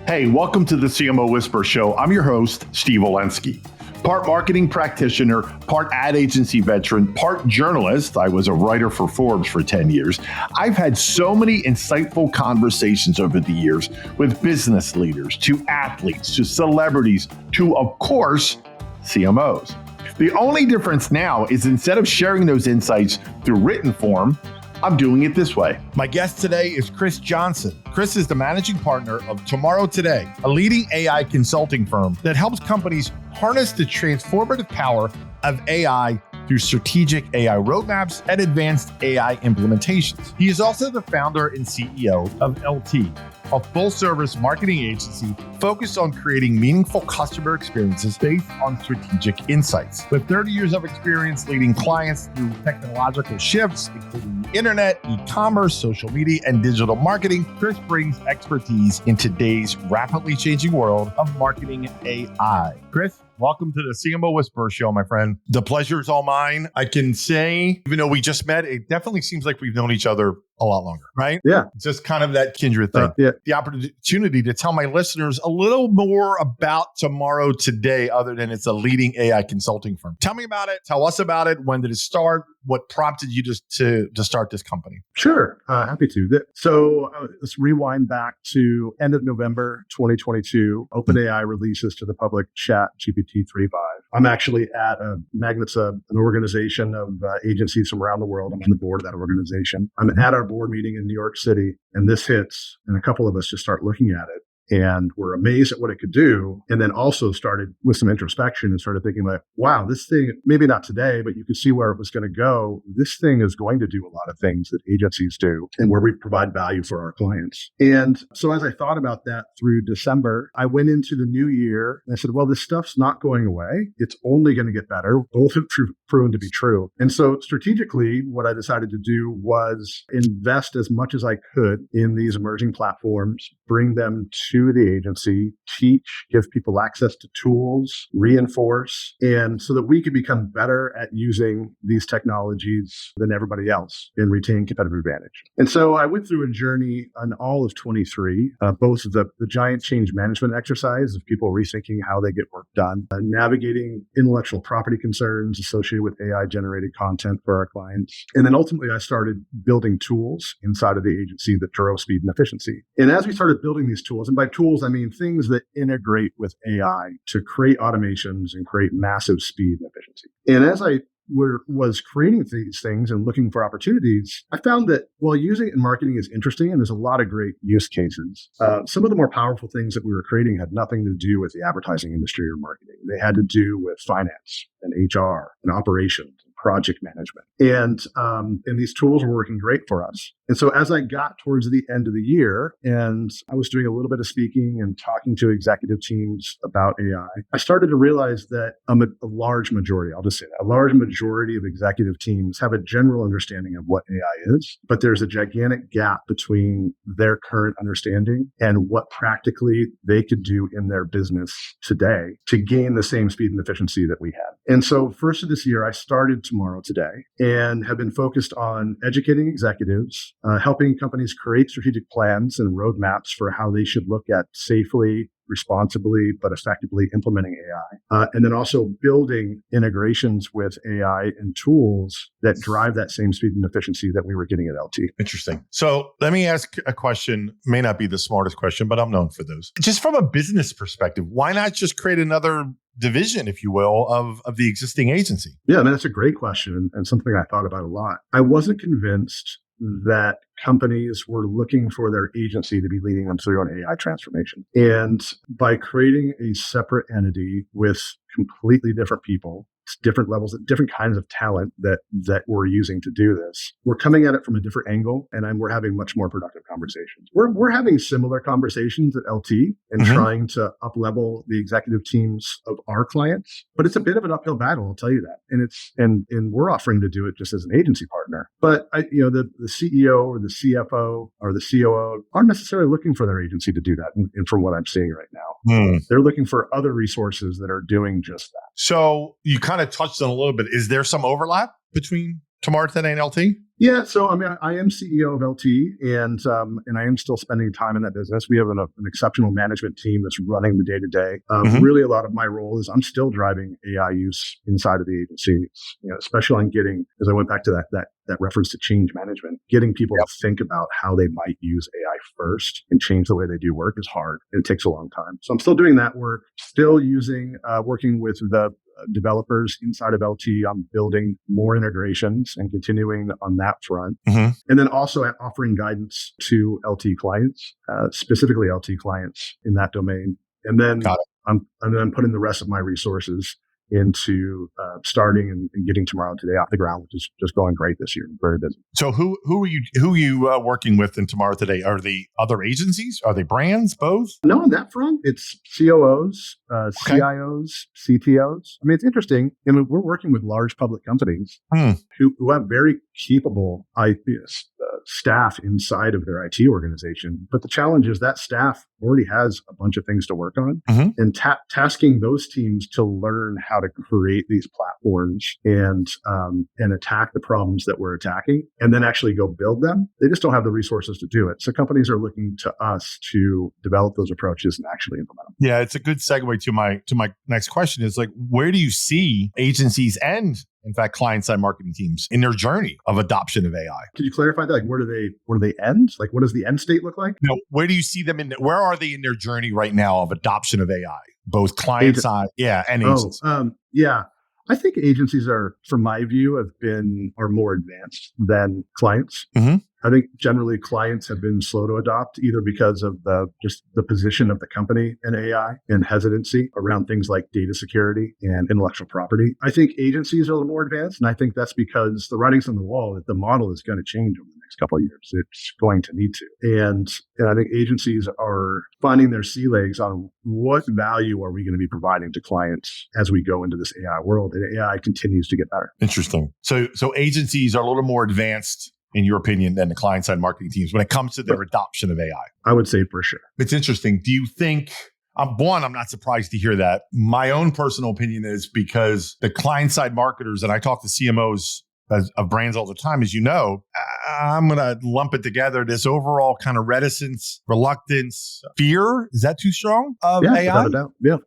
Hey, welcome to the CMO Whisper Show. I'm your host, Steve Olensky. Part marketing practitioner, part ad agency veteran, part journalist. I was a writer for Forbes for 10 years. I've had so many insightful conversations over the years with business leaders, to athletes, to celebrities, to, of course, CMOs. The only difference now is instead of sharing those insights through written form, I'm doing it this way. My guest today is Chris Johnson. Chris is the managing partner of Tomorrow Today, a leading AI consulting firm that helps companies harness the transformative power of AI through strategic AI roadmaps and advanced AI implementations. He is also the founder and CEO of LT, a full-service marketing agency focused on creating meaningful customer experiences based on strategic insights. With 30 years of experience leading clients through technological shifts, including the internet, e-commerce, social media, and digital marketing, Chris brings expertise in today's rapidly changing world of marketing AI. Chris, welcome to the CMO Whisper Show, my friend. The pleasure is all mine. I can say, even though we just met, it definitely seems like we've known each other a lot longer, right? Yeah. Just kind of that kindred thing. The opportunity to tell my listeners a little more about Tomorrow Today, other than it's a leading AI consulting firm. Tell me about it. Tell us about it. When did it start? What prompted you to start this company? Sure. Happy to. So let's rewind back to end of November 2022. OpenAI releases to the public Chat GPT 3.5. I'm actually at Magnet's an organization of agencies from around the world. I'm on the board of that organization. I'm at our board meeting in New York City, and this hits, and a couple of us just start looking at it. And we're amazed at what it could do. And then also started with some introspection and started thinking like, wow, this thing, maybe not today, but you could see where it was going to go. This thing is going to do a lot of things that agencies do and where we provide value for our clients. And so as I thought about that through December, I went into the new year and I said, well, this stuff's not going away. It's only going to get better. Both have proven to be true. And so strategically, what I decided to do was invest as much as I could in these emerging platforms, bring them to the agency, teach, give people access to tools, reinforce, and so that we could become better at using these technologies than everybody else and retain competitive advantage. And so I went through a journey on all of 23, both the giant change management exercise of people rethinking how they get work done, navigating intellectual property concerns associated with AI-generated content for our clients. And then ultimately, I started building tools inside of the agency that drove speed and efficiency. And as we started building these tools, and by tools, I mean things that integrate with AI to create automations and create massive speed and efficiency. And as I was creating these things and looking for opportunities, I found that while using it in marketing is interesting and there's a lot of great use cases, some of the more powerful things that we were creating had nothing to do with the advertising industry or marketing. They had to do with finance and HR and operations, project management. And these tools were working great for us. And so as I got towards the end of the year and I was doing a little bit of speaking and talking to executive teams about AI, I started to realize that a large majority, I'll just say that, a large majority of executive teams have a general understanding of what AI is, but there's a gigantic gap between their current understanding and what practically they could do in their business today to gain the same speed and efficiency that we had. And so first of this year, I started Tomorrow Today and have been focused on educating executives, helping companies create strategic plans and roadmaps for how they should look at safely, responsibly, but effectively implementing AI. And then also building integrations with AI and tools that drive that same speed and efficiency that we were getting at LT. Interesting. So let me ask a question, may not be the smartest question, but I'm known for those. Just from a business perspective, why not just create another division, if you will, of the existing agency? Yeah, I mean, that's a great question and something I thought about a lot. I wasn't convinced that companies were looking for their agency to be leading them through an AI transformation. And by creating a separate entity with completely different people, different levels, different kinds of talent that we're using to do this, we're coming at it from a different angle, and we're having much more productive conversations. We're having similar conversations at LT and trying to up-level the executive teams of our clients, but it's a bit of an uphill battle, I'll tell you that. And we're offering to do it just as an agency partner. But the CEO or the CFO or the COO aren't necessarily looking for their agency to do that. And from what I'm seeing right now, they're looking for other resources that are doing just that. So you kind of touched on a little bit. Is there some overlap between tomorrow today in LT? Yeah, so I mean, I am CEO of LT, and I am still spending time in that business. We have an exceptional management team that's running the day to day. Really, a lot of my role is I'm still driving AI use inside of the agency. Especially on getting, as I went back to that reference to change management, getting people to think about how they might use AI first and change the way they do work is hard. And it takes a long time. So I'm still doing that work, still working with the developers inside of LT on building more integrations and continuing on that front. And then also offering guidance to LT clients, specifically LT clients in that domain. And then I'm putting the rest of my resources into starting and getting Tomorrow Today off the ground, which is just going great this year. Very busy. So who are you working with in Tomorrow Today? Are they other agencies? Are they brands? Both? No, on that front, it's COOs, CIOs, CTOs. I mean, it's interesting. I mean, we're working with large public companies who have very capable staff inside of their IT organization. But the challenge is that staff already has a bunch of things to work on, and tasking those teams to learn how to create these platforms and attack the problems that we're attacking, and then actually go build them. They just don't have the resources to do it. So companies are looking to us to develop those approaches and actually implement them. Yeah, it's a good segue to my next question is like, where do you see agencies and in fact, client-side marketing teams in their journey of adoption of AI? Could you clarify that? Like, where do they end? Like, what does the end state look like? No, where do you see them where are they in their journey right now of adoption of AI? Both client-side, and agencies. I think agencies from my view, are more advanced than clients. I think generally clients have been slow to adopt, either because of just the position of the company in AI and hesitancy around things like data security and intellectual property. I think agencies are a little more advanced, and I think that's because the writing's on the wall that the model is going to change over the next couple of years. It's going to need to. And I think agencies are finding their sea legs on what value are we going to be providing to clients as we go into this AI world, and AI continues to get better. Interesting. So agencies are a little more advanced, in your opinion, than the client-side marketing teams when it comes to their adoption of AI? I would say for sure. It's interesting. Do you think, I'm not surprised to hear that. My own personal opinion is because the client-side marketers, and I talk to CMOs of brands all the time, as you know, I'm going to lump it together. This overall kind of reticence, reluctance, fear, is that too strong of AI? Without a doubt.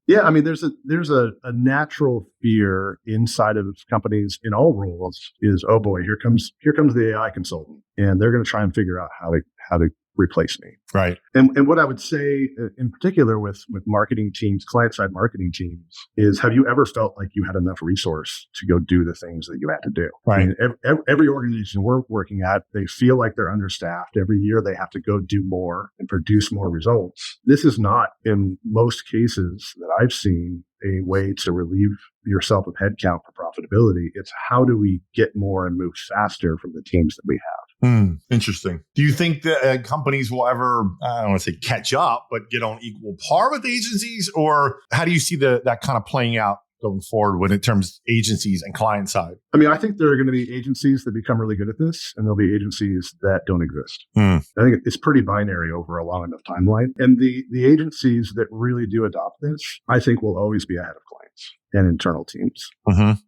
Yeah. I mean, there's a natural fear inside of companies in all roles is, oh boy, here comes the AI consultant, and they're going to try and figure out how to replace me. Right. And what I would say in particular with marketing teams, client-side marketing teams, is have you ever felt like you had enough resource to go do the things that you had to do? Right. I mean, every organization we're working at, they feel like they're understaffed. Every year they have to go do more and produce more results. This is not, in most cases that I've seen, a way to relieve yourself of headcount for profitability. It's how do we get more and move faster from the teams that we have? Interesting. Do you think that companies will ever, I don't want to say catch up, but get on equal par with agencies? Or how do you see that kind of playing out going forward when it terms agencies and client side? I mean, I think there are going to be agencies that become really good at this, and there'll be agencies that don't exist. I think it's pretty binary over a long enough timeline. And the agencies that really do adopt this, I think, will always be ahead of clients and internal teams.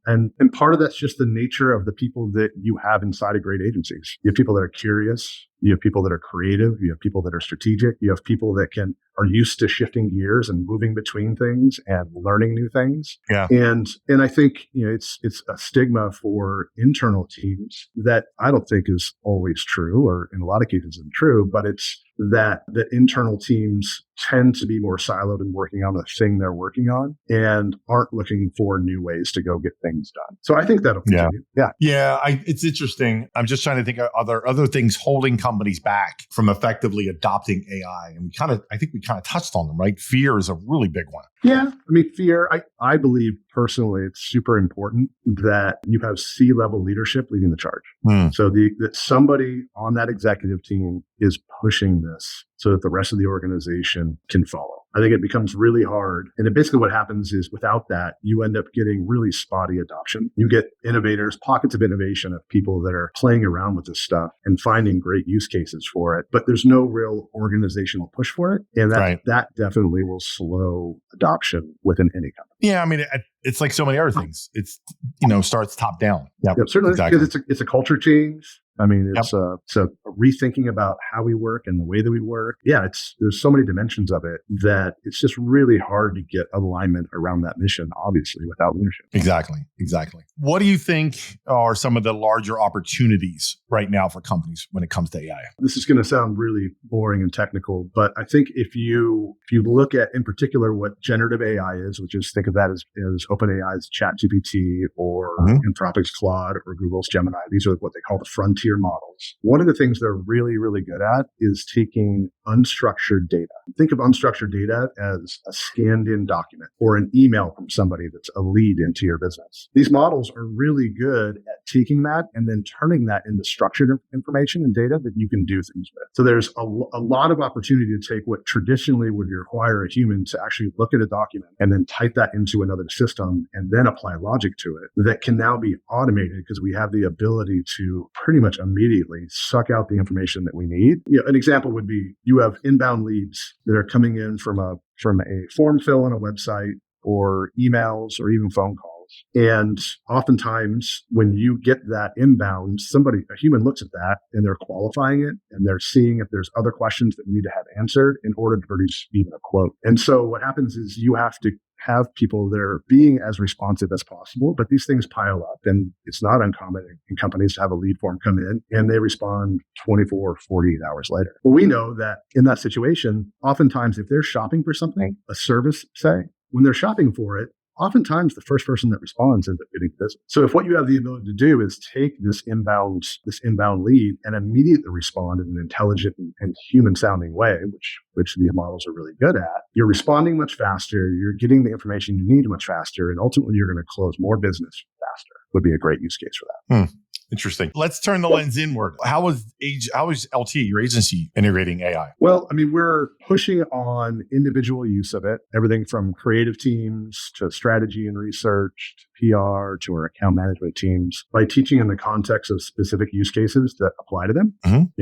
And part of that's just the nature of the people that you have inside of great agencies. You have people that are curious. You have people that are creative. You have people that are strategic. You have people that are used to shifting gears and moving between things and learning new things. Yeah. And I think, it's a stigma for internal teams that I don't think is always true, or in a lot of cases isn't true, but it's that internal teams tend to be more siloed and working on the thing they're working on and aren't looking for new ways to go get things done. So I think that'll continue. Yeah. It's interesting. I'm just trying to think of other things holding companies back from effectively adopting AI. And I think we kind of touched on them, right? Fear is a really big one. Yeah. I mean, fear, I believe personally, it's super important that you have C-level leadership leading the charge. So that somebody on that executive team is pushing this so that the rest of the organization can follow. I think it becomes really hard. And basically what happens is without that, you end up getting really spotty adoption. You get innovators, pockets of innovation of people that are playing around with this stuff and finding great use cases for it. But there's no real organizational push for it. And that definitely will slow adoption. adoption within any company. Yeah, I mean, it's like so many other things. It's, starts top down. Yep, certainly, exactly. Because it's a culture change. I mean, Yep. it's a rethinking about how we work and the way that we work. Yeah, there's so many dimensions of it that it's just really hard to get alignment around that mission, obviously, without leadership. Exactly. What do you think are some of the larger opportunities right now for companies when it comes to AI? This is going to sound really boring and technical, but I think if you look at, in particular, what generative AI is, which is, think of that as OpenAI's ChatGPT or Anthropic's Claude or Google's Gemini. These are what they call the frontier models. One of the things they're really, really good at is taking unstructured data. Think of unstructured data as a scanned in document or an email from somebody that's a lead into your business. These models are really good at taking that and then turning that into structured information and data that you can do things with. So there's a lot of opportunity to take what traditionally would require a human to actually look at a document and then type that into another system and then apply logic to it, that can now be automated because we have the ability to pretty much immediately suck out the information that we need. An example would be you have inbound leads that are coming in from a form fill on a website or emails or even phone calls. And oftentimes when you get that inbound, a human looks at that and they're qualifying it and they're seeing if there's other questions that need to have answered in order to produce even a quote. And so what happens is you have to have people that are being as responsive as possible, but these things pile up, and it's not uncommon in companies to have a lead form come in and they respond 24 or 48 hours later. Well, we know that in that situation, oftentimes if they're shopping for something, a service, say, when they're shopping for it, oftentimes the first person that responds ends up getting business. So if what you have the ability to do is take this inbound lead and immediately respond in an intelligent and human sounding way, which these models are really good at, you're responding much faster, you're getting the information you need much faster, and ultimately you're going to close more business faster. Would be a great use case for that. Interesting. Let's turn the lens inward. How is LT, your agency, integrating AI? Well, I mean, we're pushing on individual use of it, everything from creative teams to strategy and research to PR to our account management teams, by teaching in the context of specific use cases that apply to them.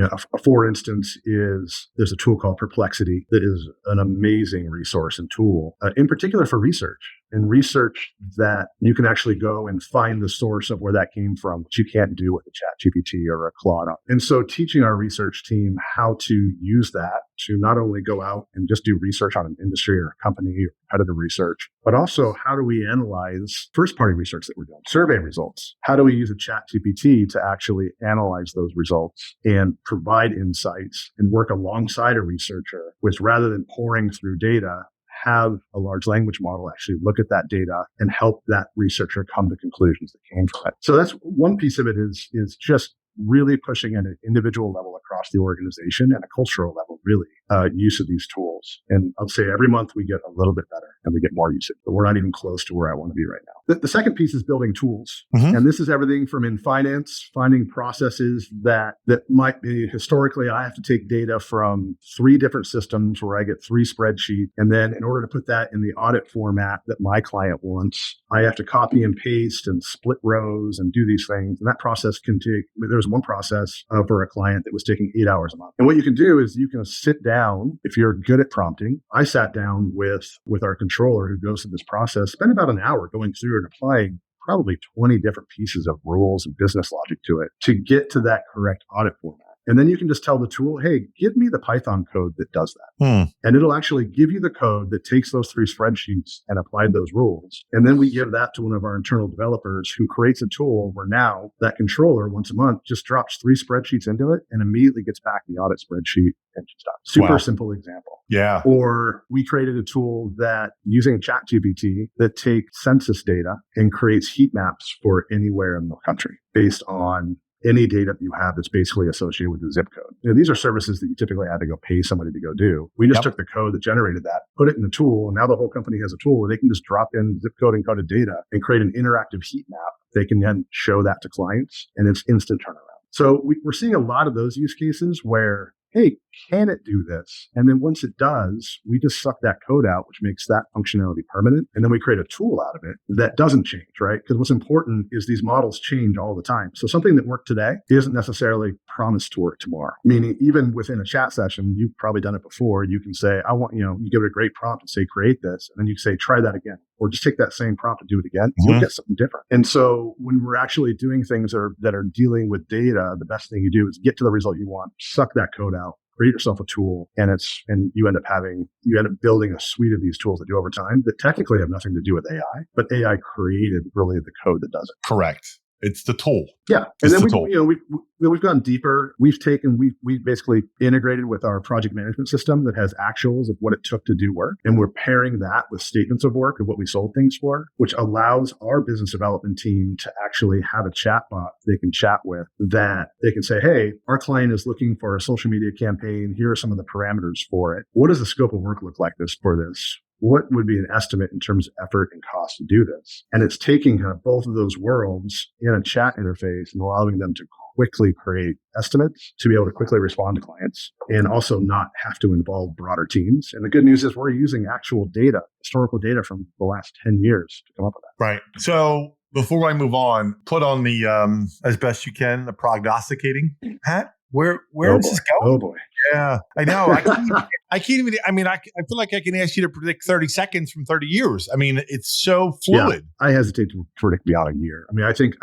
For instance, there's a tool called Perplexity that is an amazing resource and tool, in particular for research. And research that you can actually go and find the source of where that came from, which you can't do with a ChatGPT or a Claude. And so teaching our research team how to use that to not only go out and just do research on an industry or a company or competitive research, but also how do we analyze first-party research that we're doing, survey results? How do we use a ChatGPT to actually analyze those results and provide insights and work alongside a researcher, which rather than pouring through data, have a large language model actually look at that data and help that researcher come to conclusions that came from it. So that's one piece of it is just really pushing at an individual level across the organization and a cultural level, really, use of these tools. And I'll say every month we get a little bit better and we get more usage, but we're not even close to where I want to be right now. The second piece is building tools. And this is everything from in finance, finding processes that might be historically, I have to take data from 3 different systems where I get 3 spreadsheets. And then in order to put that in the audit format that my client wants, I have to copy and paste and split rows and do these things. And that process can take, there's one process for a client that was taking 8 hours a month. And what you can do is you can sit down, if you're good at prompting. I sat down with our controller who goes through this process, spent about an hour going through and applying probably 20 different pieces of rules and business logic to it to get to that correct audit format. And then you can just tell the tool, hey, give me the Python code that does that. And it'll actually give you the code that takes those 3 spreadsheets and applied those rules. And then we give that to one of our internal developers who creates a tool where now that controller once a month just drops 3 spreadsheets into it and immediately gets back the audit spreadsheet and stuff. Super simple example. Yeah. Or we created a tool that using ChatGPT that takes census data and creates heat maps for anywhere in the country based on any data that you have that's basically associated with the zip code. These are services that you typically had to go pay somebody to go do. We just took the code that generated that, put it in the tool, and now the whole company has a tool where they can just drop in zip code encoded data and create an interactive heat map. They can then show that to clients, and it's instant turnaround. So we're seeing a lot of those use cases where, hey, can it do this? And then once it does, we just suck that code out, which makes that functionality permanent. And then we create a tool out of it that doesn't change, right? Because what's important is these models change all the time. So something that worked today isn't necessarily promised to work tomorrow. Meaning even within a chat session, you've probably done it before. You can say, I want, you give it a great prompt and say, create this. And then you say, try that again. Or just take that same prompt and do it again. You'll get something different. And so when we're actually doing things that are dealing with data, the best thing you do is get to the result you want, suck that code out, create yourself a tool, and you end up building a suite of these tools that do over time that technically have nothing to do with AI, but AI created really the code that does it. Correct. It's the tool. Yeah. And then we've gone deeper. We basically integrated with our project management system that has actuals of what it took to do work. And we're pairing that with statements of work of what we sold things for, which allows our business development team to actually have a chat bot they can chat with, that they can say, hey, our client is looking for a social media campaign. Here are some of the parameters for it. What does the scope of work look like for this? What would be an estimate in terms of effort and cost to do this? And it's taking kind of both of those worlds in a chat interface and allowing them to quickly create estimates to be able to quickly respond to clients and also not have to involve broader teams. And the good news is we're using actual data, historical data from the last 10 years to come up with that. Right. So before I move on, put on the, as best you can, the prognosticating hat. Where is this going? Oh boy. Yeah, I know. I can't even, I feel like I can ask you to predict 30 seconds from 30 years. I mean, it's so fluid. Yeah, I hesitate to predict beyond a year. I mean, I think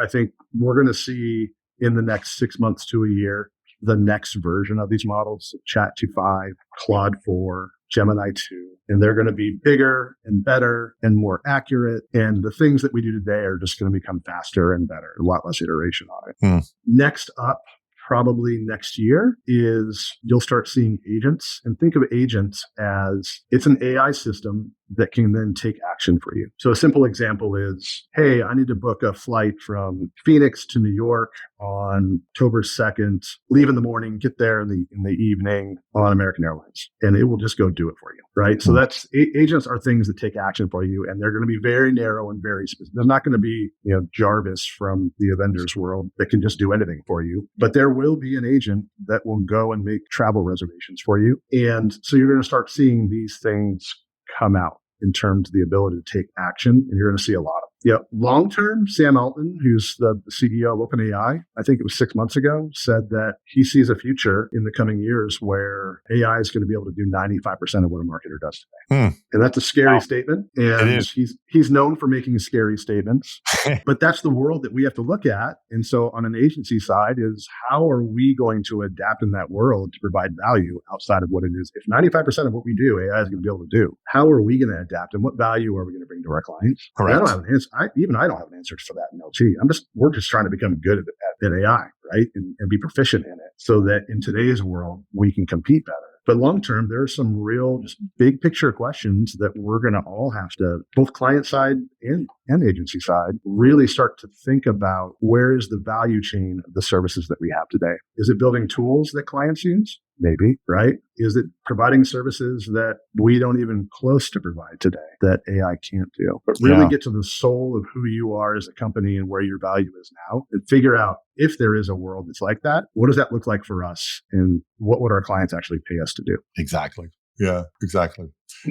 we're going to see in the next 6 months to a year, the next version of these models, Chat 2.5, Claude 4, Gemini 2, and they're going to be bigger and better and more accurate. And the things that we do today are just going to become faster and better, a lot less iteration on it. Next up, probably next year, is you'll start seeing agents, and think of agents as it's an AI system that can then take action for you. So a simple example is, hey, I need to book a flight from Phoenix to New York on October 2nd, leave in the morning, get there in the evening on American Airlines, and it will just go do it for you, right? So that's agents are things that take action for you, and they're going to be very narrow and very specific. There's not going to be, Jarvis from the Avengers world that can just do anything for you, but there will be an agent that will go and make travel reservations for you. And so you're going to start seeing these things come out in terms of the ability to take action, and you're going to see a lot of them. Yeah, long term, Sam Altman, who's the CEO of OpenAI, I think it was 6 months ago, said that he sees a future in the coming years where AI is going to be able to do 95% of what a marketer does today. And that's a scary statement. And he's known for making scary statements, but that's the world that we have to look at. And so on an agency side is, how are we going to adapt in that world to provide value outside of what it is? If 95% of what we do, AI is going to be able to do, how are we going to adapt, and what value are we going to bring to our clients? Correct. I don't have an answer. I don't have an answer for that in LT. We're just trying to become good at AI, right? And be proficient in it so that in today's world, we can compete better. But long term, there are some real just big picture questions that we're going to all have to, both client side and agency side, really start to think about, where is the value chain of the services that we have today? Is it building tools that clients use? Maybe, right? Is it providing services that we don't even close to provide today that AI can't do? But really get to the soul of who you are as a company and where your value is now, and figure out, if there is a world that's like that, what does that look like for us? And what would our clients actually pay us to do? Exactly. Yeah, exactly.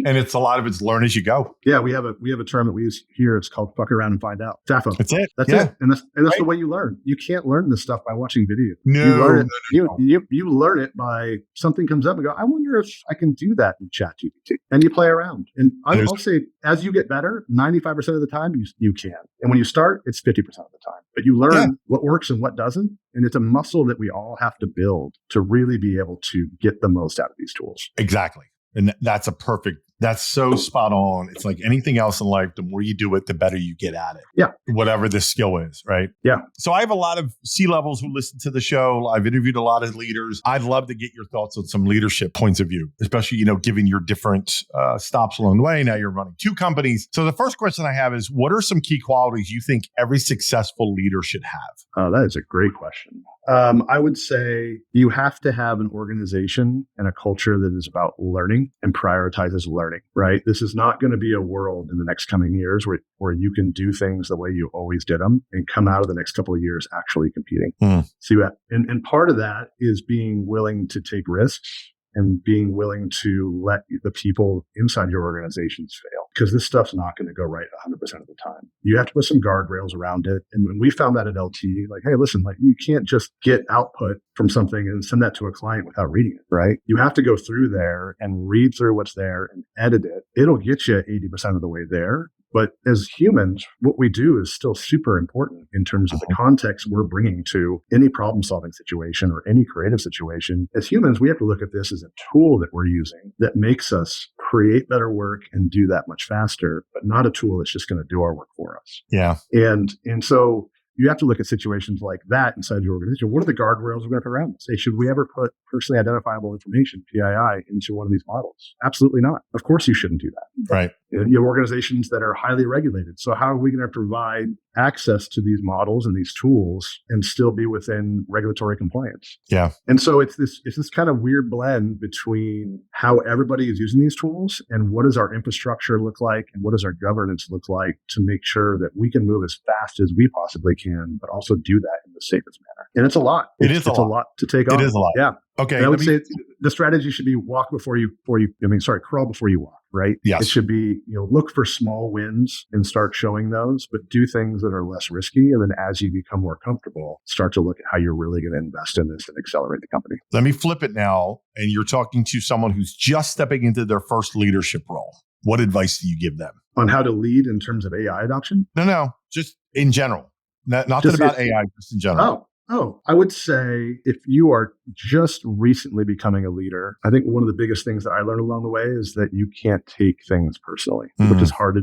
And a lot of it's learn as you go. Yeah, we have a term that we use here. It's called fuck around and find out. FAFO. That's it. That's it. And that's the way you learn. You can't learn this stuff by watching videos. No, you learn it. You learn it by something comes up and go, I wonder if I can do that in ChatGPT. And you play around. And I'll say, as you get better, 95% of the time you can. And when you start, it's 50% of the time. But you learn what works and what doesn't. And it's a muscle that we all have to build to really be able to get the most out of these tools. Exactly. And that's so spot on. It's like anything else in life, the more you do it, the better you get at it. Yeah. Whatever the skill is, right? Yeah. So I have a lot of C-levels who listen to the show. I've interviewed a lot of leaders. I'd love to get your thoughts on some leadership points of view, especially, given your different stops along the way. Now you're running 2 companies. So the first question I have is, what are some key qualities you think every successful leader should have? That is a great question. I would say you have to have an organization and a culture that is about learning and prioritizes learning, right? This is not going to be a world in the next coming years where you can do things the way you always did them and come out of the next couple of years actually competing. And part of that is being willing to take risks and being willing to let the people inside your organizations fail, because this stuff's not going to go right 100% of the time. You have to put some guardrails around it. And when we found that at LT, like, hey, listen, like you can't just get output from something and send that to a client without reading it, right? You have to go through there and read through what's there and edit it. It'll get you 80% of the way there. But as humans, what we do is still super important in terms of the context we're bringing to any problem-solving situation or any creative situation. As humans, we have to look at this as a tool that we're using that makes us create better work and do that much faster, but not a tool that's just going to do our work for us. Yeah. And so you have to look at situations like that inside your organization. What are the guardrails we're going to put around this? Say, should we ever put personally identifiable information, PII, into one of these models? Absolutely not. Of course, you shouldn't do that. Right. You have organizations that are highly regulated. So how are we going to provide access to these models and these tools and still be within regulatory compliance? Yeah. And so it's this kind of weird blend between how everybody is using these tools and what does our infrastructure look like and what does our governance look like to make sure that we can move as fast as we possibly can, but also do that in the safest manner. And it's a lot. It's a lot to take on. It is a lot. Yeah. Okay. And I would say the strategy should be crawl before you walk, right? Yes. It should be, look for small wins and start showing those, but do things that are less risky. And then as you become more comfortable, start to look at how you're really going to invest in this and accelerate the company. Let me flip it now. And you're talking to someone who's just stepping into their first leadership role. What advice do you give them? On how to lead in terms of AI adoption? No, just in general. Not about AI, just in general. I would say if you are just recently becoming a leader, I think one of the biggest things that I learned along the way is that you can't take things personally, which is hard to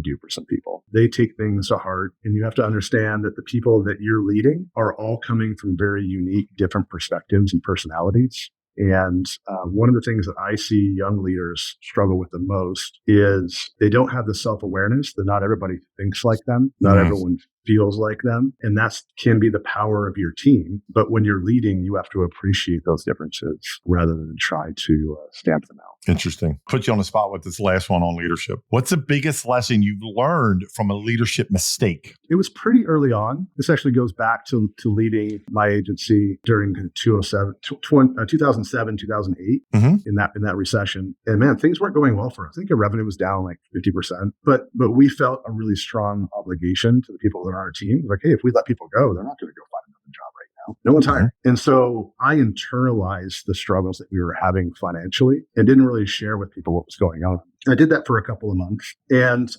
do for some people. They take things to heart, and you have to understand that the people that you're leading are all coming from very unique, different perspectives and personalities. And one of the things that I see young leaders struggle with the most is they don't have the self-awareness that not everybody thinks like them. Not everyone feels like them. And that can be the power of your team. But when you're leading, you have to appreciate those differences rather than try to stamp them out. Interesting. Put you on the spot with this last one on leadership. What's the biggest lesson you've learned from a leadership mistake? It was pretty early on. This actually goes back to leading my agency during 2007, 2008 in that recession. And man, things weren't going well for us. I think our revenue was down like 50%, but we felt a really strong obligation to the people that are on our team. Like, hey, if we let people go, they're not going to go find another job right now. No one's hiring. And so I internalized the struggles that we were having financially and didn't really share with people what was going on. I did that for a couple of months. And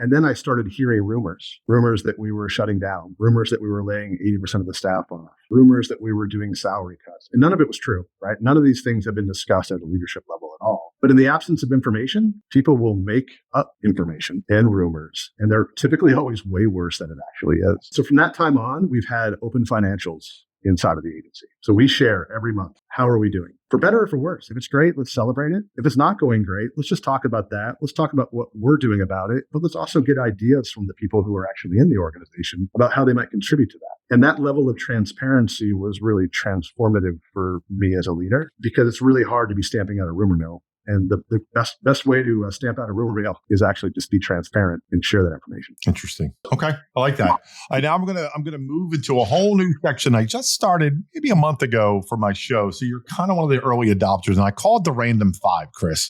then I started hearing rumors that we were shutting down, rumors that we were laying 80% of the staff off, rumors that we were doing salary cuts. And none of it was true, right? None of these things have been discussed at a leadership level at all. But in the absence of information, people will make up information and rumors. And they're typically always way worse than it actually is. So from that time on, we've had open financials inside of the agency. So we share every month. How are we doing? For better or for worse? If it's great, let's celebrate it. If it's not going great, let's just talk about that. Let's talk about what we're doing about it. But let's also get ideas from the people who are actually in the organization about how they might contribute to that. And that level of transparency was really transformative for me as a leader, because it's really hard to be stamping out a rumor mill. And the best way to stamp out a rumor mill is actually just be transparent and share that information. Interesting. Okay, I like that. All right, now I'm gonna move into a whole new section I just started maybe a month ago for my show. So you're kind of one of the early adopters, and I call it the Random Five, Chris.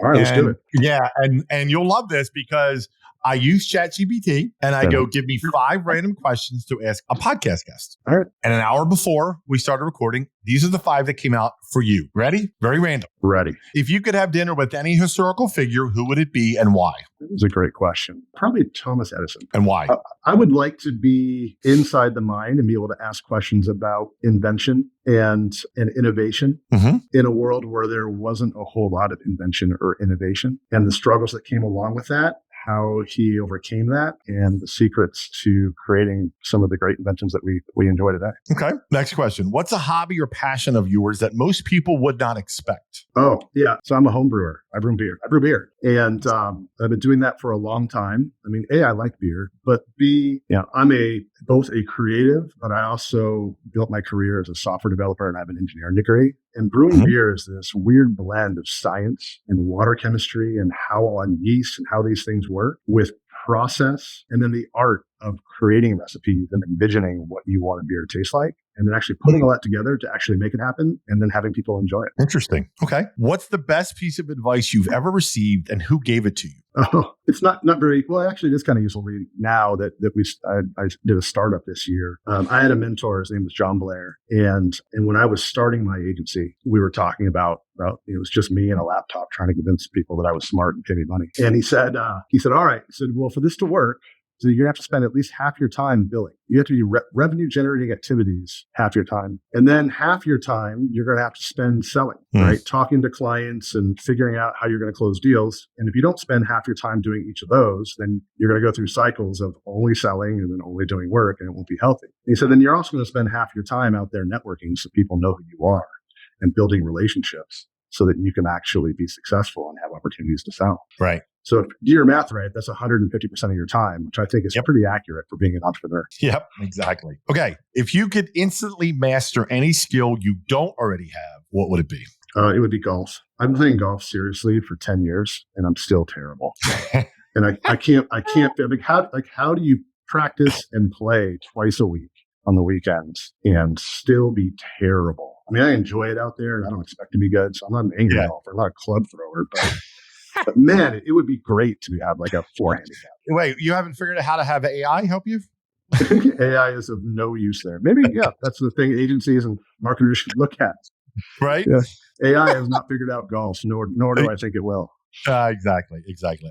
All right, let's do it. Yeah, and you'll love this because I use ChatGPT and I go, give me 5 random questions to ask a podcast guest. All right. And an hour before we started recording, these are the 5 that came out for you. Ready? Very random. Ready. If you could have dinner with any historical figure, who would it be and why? That's a great question. Probably Thomas Edison. And why? I would like to be inside the mind and be able to ask questions about invention and innovation in a world where there wasn't a whole lot of invention or innovation, and the struggles that came along with that, how he overcame that, and the secrets to creating some of the great inventions that we enjoy today. Okay. Next question. What's a hobby or passion of yours that most people would not expect? Oh, yeah. So I'm a home brewer. I brew beer. And I've been doing that for a long time. I mean, A, I like beer, but B, I'm both a creative, but I also built my career as a software developer, and I have an engineering degree. And brewing beer is this weird blend of science and water chemistry and how on yeast and how these things work with process, and then the art of creating recipes and envisioning what you want a beer to taste like. and then actually putting all that together to actually make it happen and then having people enjoy it. Interesting. Okay. What's the best piece of advice you've ever received and who gave it to you? Oh, it's not very well. Actually, it is kind of useful reading now that I did a startup this year. I had a mentor. His name was John Blair, and when I was starting my agency, we were talking about it was just me and a laptop trying to convince people that I was smart and pay me money. And he said, all right. He said, well, for this to work, so you're going to have to spend at least half your time billing. You have to be revenue generating activities half your time. And then half your time, you're going to have to spend selling, right? Talking to clients and figuring out how you're going to close deals. And if you don't spend half your time doing each of those, then you're going to go through cycles of only selling and then only doing work, and it won't be healthy. And he said, then you're also going to spend half your time out there networking so people know who you are and building relationships so that you can actually be successful and have opportunities to sell. Right. So if you do your math right, that's 150% of your time, which I think is pretty accurate for being an entrepreneur. Yep, exactly. Okay. If you could instantly master any skill you don't already have, what would it be? It would be golf. I've been playing golf seriously for 10 years and I'm still terrible. And I can't, how do you practice and play twice a week on the weekends and still be terrible? I mean, I enjoy it out there and I don't expect to be good. So I'm not an angry golfer, I'm not a club thrower, but man, it would be great to have like a 4 handicap. Wait, you haven't figured out how to have AI help you? AI is of no use there. Maybe, that's the thing agencies and marketers should look at. Right? Yeah. AI has not figured out golf, nor do I think it will. Exactly.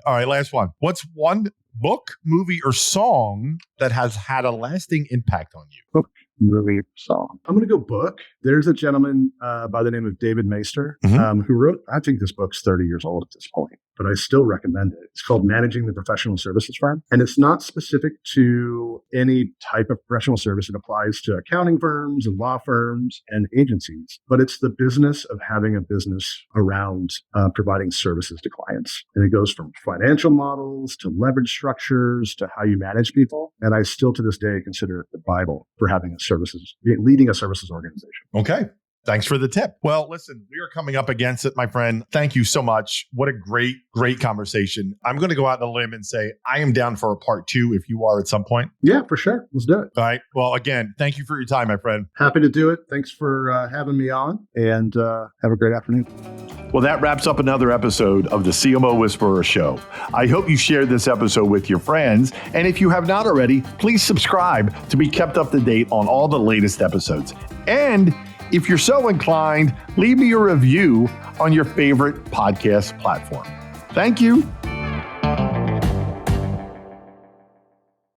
All right, last one. What's one book, movie, or song that has had a lasting impact on you? Book, movie, song. I'm going to go book. There's a gentleman by the name of David Maister who wrote, I think this book's 30 years old at this point, but I still recommend it. It's called Managing the Professional Services Firm. And it's not specific to any type of professional service. It applies to accounting firms and law firms and agencies, but it's the business of having a business around providing services to clients. And it goes from financial models to leverage structures to how you manage people. And I still to this day consider it the Bible for having leading a services organization. Okay. Thanks for the tip. Well, listen, we are coming up against it, my friend. Thank you so much. What a great conversation. I'm going to go out on a limb and say I am down for a part 2 if you are at some point. Yeah, for sure. Let's do it. All right. Well, again, thank you for your time, my friend. Happy to do it. Thanks for having me on and have a great afternoon. Well, that wraps up another episode of the CMO Whisperer Show. I hope you shared this episode with your friends. And if you have not already, please subscribe to be kept up to date on all the latest episodes. And if you're so inclined, leave me a review on your favorite podcast platform. Thank you.